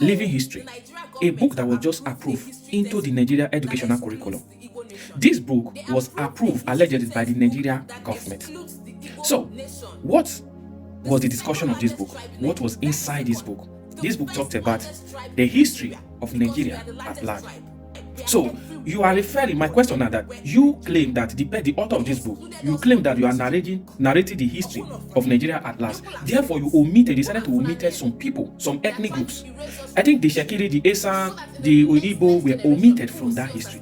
Living History, a book that was just approved into the Nigeria educational curriculum. This book was approved allegedly by the Nigeria government. So, what was the discussion of this book? What was inside this book? This book talked about the history of Nigeria at large. So, you are referring, my question now that you claim that the author of this book, you claim that you are narrating the history of Nigeria at large. Therefore, you decided to omit some people, some ethnic groups. I think the Shekiri, the Esan, the Igbo were omitted from that history.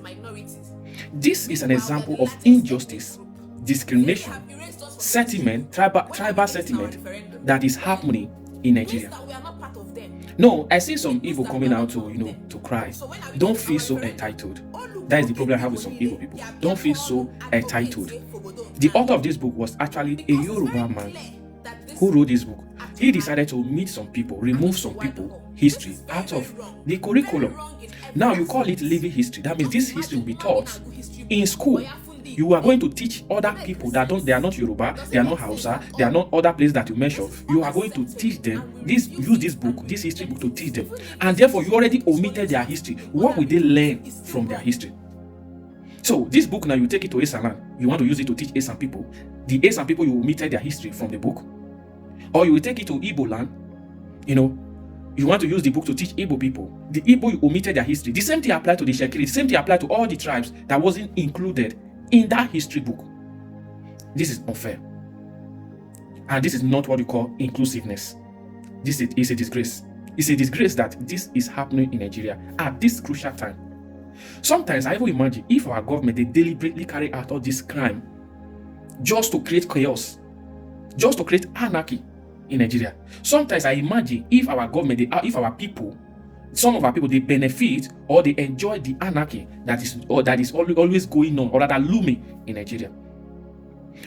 This is an example of injustice, discrimination, sentiment, tribal sentiment that is happening in Nigeria. No, I see some Igbo coming out to cry. Don't feel so entitled. That is the problem I have with some Igbo people. Don't feel so entitled. The author of this book was actually a Yoruba man who wrote this book. He decided to omit some people, remove some people, history out of the curriculum. Now you call it living history. That means this history will be taught in school. You are going to teach other people that they are not Yoruba, they are not Hausa, they are not other places that you mention. You are going to teach them use this book, this history book to teach them. And therefore you already omitted their history. What will they learn from their history? So this book now, you take it to Esan, you want to use it to teach Esan people. The Esan people, you omitted their history from the book. Or you will take it to Igbo land, you want to use the book to teach Igbo people. The Igbo, you omitted their history. The same thing applied to the Shekiri. The same thing applied to all the tribes that wasn't included in that history book. This is unfair. And this is not what you call inclusiveness. This is a disgrace. It's a disgrace that this is happening in Nigeria at this crucial time. Sometimes I even imagine if our government, they deliberately carry out all this crime just to create chaos, just to create anarchy in Nigeria. Sometimes I imagine if our government, if our people, some of our people, they benefit or they enjoy the anarchy that is always going on or that are looming in Nigeria.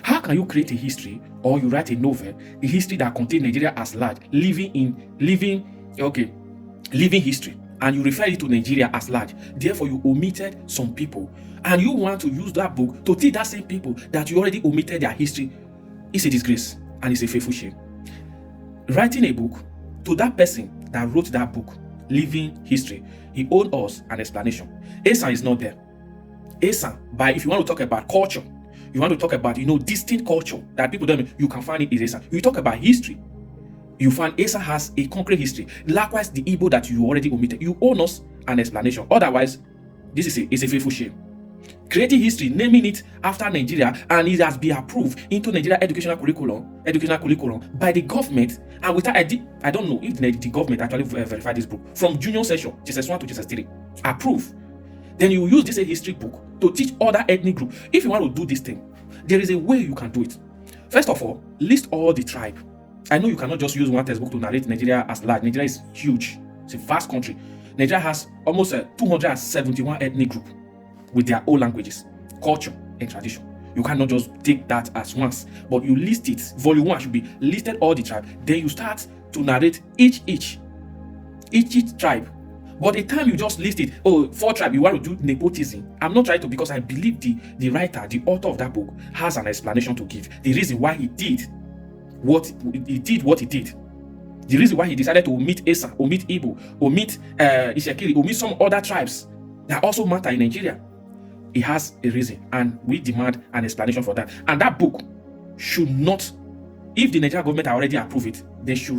How can you create a history or you write a novel, a history that contains Nigeria as large, living history, and you refer it to Nigeria as large? Therefore, you omitted some people, and you want to use that book to teach that same people that you already omitted their history. It's a disgrace and it's a fearful shame. Writing a book to that person that wrote that book, Living History, he owed us an explanation. Esan is not there. Esan, if you want to talk about culture, you want to talk about distinct culture that people don't know, you can find it is Esan. You talk about history, you find Esan has a concrete history. Likewise, the Igbo that you already omitted, you owe us an explanation. Otherwise, this is a fearful shame. Creating history, naming it after Nigeria, and it has been approved into Nigeria educational curriculum by the government. And without I don't know if the government actually verified this book from junior session, JSS 1 to JSS 3, approved. Then you use this history book to teach other ethnic groups. If you want to do this thing, there is a way you can do it. First of all, list all the tribe. I know you cannot just use one textbook to narrate Nigeria as large. Nigeria is huge. It's a vast country. Nigeria has almost 271 ethnic groups with their own languages, culture, and tradition. You cannot just take that as once, but you list it. Volume 1 should be listed all the tribe. Then you start to narrate each tribe. But the time you just list it, 4 tribe, you want to do nepotism. I'm not trying to, because I believe the writer, the author of that book, has an explanation to give. The reason why he did what he did. The reason why he decided to omit Esan, omit Igbo, omit Ishekiri, omit some other tribes that also matter in Nigeria. It has a reason, and we demand an explanation for that. And that book should not, if the Nigerian government already approve it, they should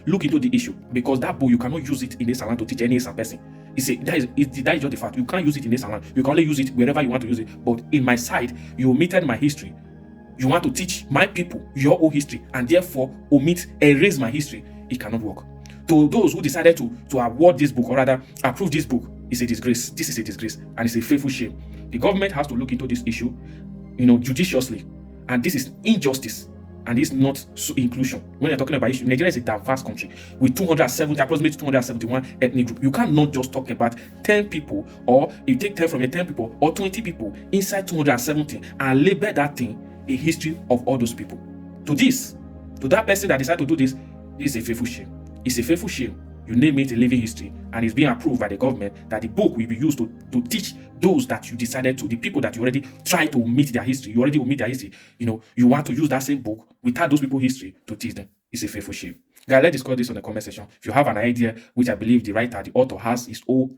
look into the issue, because that book, you cannot use it in Esan land to teach any Esan person. That is just the fact. You can't use it in Esan land. You can only use it wherever you want to use it. But in my side, you omitted my history. You want to teach my people your own history, and therefore erase my history. It cannot work. To those who decided to award this book, or rather approve this book, it's a disgrace. This is a disgrace, and it's a fearful shame. The government has to look into this issue, judiciously, and this is injustice, and it's not inclusion. When you're talking about issue, Nigeria is a diverse country with approximately 271 ethnic groups. You cannot just talk about 10 people, or you take 10 from your 10 people, or 20 people inside 270 and label that thing a history of all those people. To that person that decided to do this is a fearful shame. It's a fearful shame. You name it a living history, and it's being approved by the government that the book will be used to teach those that you decided to, the people that you already tried to omit their history. You already omit their history. You want to use that same book without those people's history to teach them. It's a fearful shame. Guys, let's discuss this on the comment section. If you have an idea, which I believe the writer, the author has his own